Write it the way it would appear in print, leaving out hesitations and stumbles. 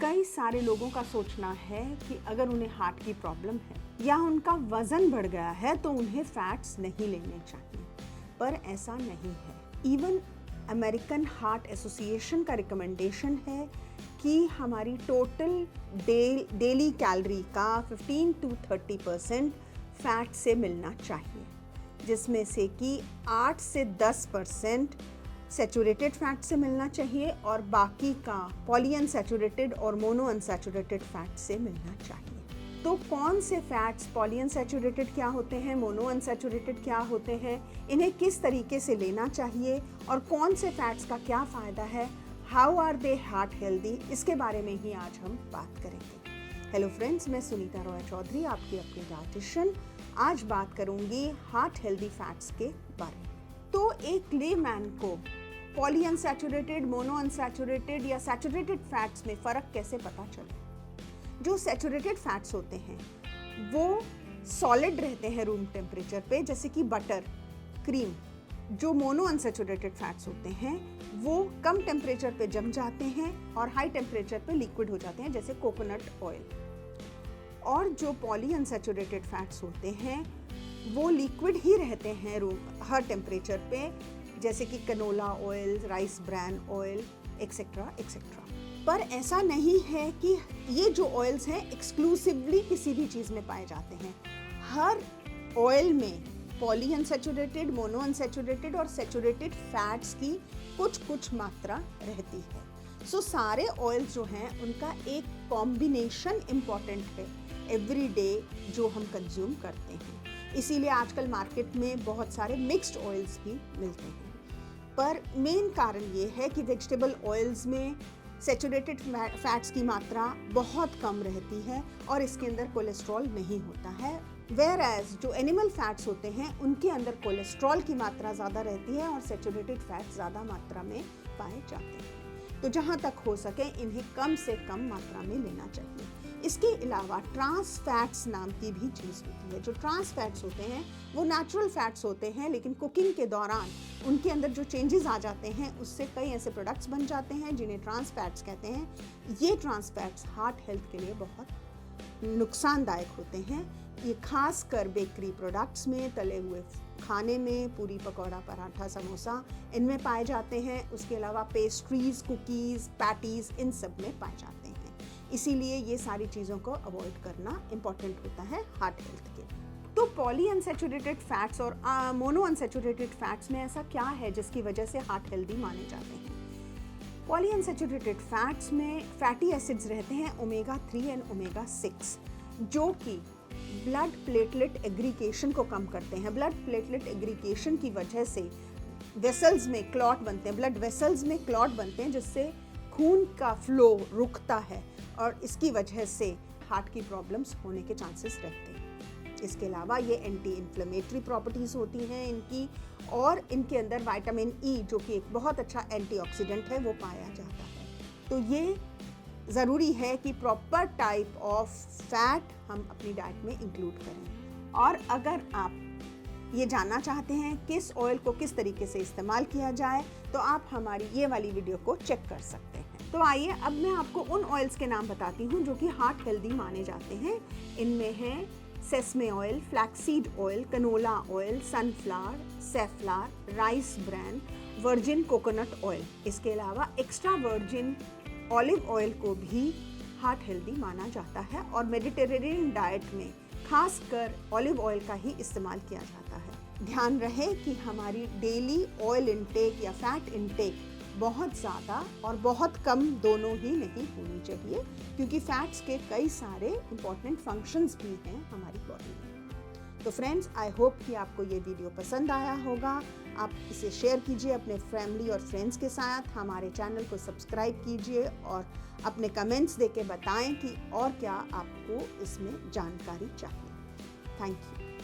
कई सारे लोगों का सोचना है कि अगर उन्हें हार्ट की प्रॉब्लम है या उनका वजन बढ़ गया है तो उन्हें फैट्स नहीं लेने चाहिए, पर ऐसा नहीं है। इवन अमेरिकन हार्ट एसोसिएशन का रिकमेंडेशन है कि हमारी टोटल डेली कैलोरी का 15 to 30% फैट से मिलना चाहिए, जिसमें से कि 8 से 10% सैचुरेटेड फैट से मिलना चाहिए और बाकी का पॉलीअनसैचुरेटेड और मोनोअनसैचुरेटेड फैट से मिलना चाहिए। तो कौन से फैट्स पॉलीअनसैचुरेटेड क्या होते हैं, मोनोअनसैचुरेटेड क्या होते हैं, इन्हें किस तरीके से लेना चाहिए और कौन से फैट्स का क्या फ़ायदा है, how are they heart healthy, इसके बारे में ही आज हम बात करेंगे। हेलो फ्रेंड्स, मैं सुनीता रॉय चौधरी, आपकी अपनी डाइटिशियन। आज बात करूंगी हार्ट हेल्दी फैट्स के बारे में। तो एक लेमैन को पॉलीअनसैचुरेटेड, मोनोअनसैचुरेटेड या सैचुरेटेड फैट्स में फ़र्क कैसे पता चले? जो सैचुरेटेड फैट्स होते हैं वो सॉलिड रहते हैं रूम टेम्परेचर पे, जैसे कि बटर, क्रीम। जो मोनोअनसैचुरेटेड फैट्स होते हैं वो कम टेम्परेचर पे जम जाते हैं और हाई टेम्परेचर पे लिक्विड हो जाते हैं, जैसे कोकोनट ऑयल। और जो पॉलीअनसैचुरेटेड फैट्स होते हैं वो लिक्विड ही रहते हैं हर टेम्परेचर पे, जैसे कि canola oil, rice bran oil, etcetera etcetera. पर ऐसा नहीं है कि ये जो ऑयल्स हैं एक्सक्लूसिवली किसी भी चीज़ में पाए जाते हैं। हर ऑयल में पॉलीअनसैचुरेटेड, मोनोअनसैचुरेटेड और सैचुरेटेड फैट्स की कुछ मात्रा रहती है। सो सारे ऑयल्स जो हैं उनका एक कॉम्बिनेशन इम्पॉर्टेंट है एवरी डे जो हम कंज्यूम करते हैं। इसीलिए आजकल मार्केट में बहुत सारे मिक्स्ड ऑयल्स भी मिलते हैं। पर मेन कारण ये है कि वेजिटेबल ऑयल्स में सैचुरेटेड फैट्स की मात्रा बहुत कम रहती है और इसके अंदर कोलेस्ट्रॉल नहीं होता है, वेयर एज जो एनिमल फैट्स होते हैं उनके अंदर कोलेस्ट्रॉल की मात्रा ज़्यादा रहती है और सैचुरेटेड फैट्स ज़्यादा मात्रा में पाए जाते हैं। तो जहाँ तक हो सके इन्हें कम से कम मात्रा में लेना चाहिए। इसके अलावा ट्रांस फैट्स नाम की भी चीज़ होती है। जो ट्रांस फैट्स होते हैं वो नेचुरल फैट्स होते हैं, लेकिन कुकिंग के दौरान उनके अंदर जो चेंजेस आ जाते हैं उससे कई ऐसे प्रोडक्ट्स बन जाते हैं जिन्हें ट्रांस फैट्स कहते हैं। ये ट्रांस फैट्स हार्ट हेल्थ के लिए बहुत नुकसानदायक होते हैं। ये खास कर बेकरी प्रोडक्ट्स में, तले हुए खाने में, पूरी, पकौड़ा, पराठा, समोसा, इनमें पाए जाते हैं। उसके अलावा पेस्ट्रीज, कुकीज़, पैटीज़, इन सब में पाए जाते हैं। इसीलिए ये सारी चीज़ों को अवॉइड करना इम्पॉर्टेंट होता है हार्ट हेल्थ के लिए। तो पॉलीअनसैचुरेटेड फैट्स और मोनोअनसैचुरेटेड फैट्स में ऐसा क्या है जिसकी वजह से हार्ट हेल्दी माने जाते हैं? पॉलीअनसैचुरेटेड फैट्स में फैटी एसिड्स रहते हैं ओमेगा 3 एंड ओमेगा 6, जो कि ब्लड प्लेटलेट एग्रीगेशन को कम करते हैं। ब्लड प्लेटलेट एग्रीगेशन की वजह से वेसल्स में क्लॉट बनते हैं, ब्लड वेसल्स में क्लॉट बनते हैं, जिससे खून का फ्लो रुकता है और इसकी वजह से हार्ट की प्रॉब्लम्स होने के चांसेस रहते हैं। इसके अलावा ये एंटी इन्फ्लेमेटरी प्रॉपर्टीज़ होती हैं इनकी, और इनके अंदर विटामिन ई, जो कि एक बहुत अच्छा एंटीऑक्सीडेंट है, वो पाया जाता है। तो ये ज़रूरी है कि प्रॉपर टाइप ऑफ फैट हम अपनी डाइट में इंक्लूड करें। और अगर आप ये जानना चाहते हैं किस ऑयल को किस तरीके से इस्तेमाल किया जाए तो आप हमारी ये वाली वीडियो को चेक कर सकते हैं। तो आइए अब मैं आपको उन ऑयल्स के नाम बताती हूँ जो कि हार्ट हेल्दी माने जाते हैं। इनमें है sesame oil, flaxseed oil, canola oil, sunflower, safflower, rice bran, virgin coconut oil. इसके अलावा एक्स्ट्रा वर्जिन ऑलिव ऑयल को भी हार्ट हेल्दी माना जाता है और मेडिटेरेनियन डाइट में खासकर ऑलिव ऑयल का ही इस्तेमाल किया जाता है। ध्यान रहे कि हमारी डेली ऑयल इंटेक या फैट इंटेक बहुत ज़्यादा और बहुत कम दोनों ही नहीं होनी चाहिए, क्योंकि फैट्स के कई सारे इम्पॉर्टेंट फंक्शंस भी हैं हमारी बॉडी में। तो फ्रेंड्स, आई होप कि आपको ये वीडियो पसंद आया होगा। आप इसे शेयर कीजिए अपने फैमिली और फ्रेंड्स के साथ। हमारे चैनल को सब्सक्राइब कीजिए और अपने कमेंट्स देके बताएं कि और क्या आपको इसमें जानकारी चाहिए। Thank you.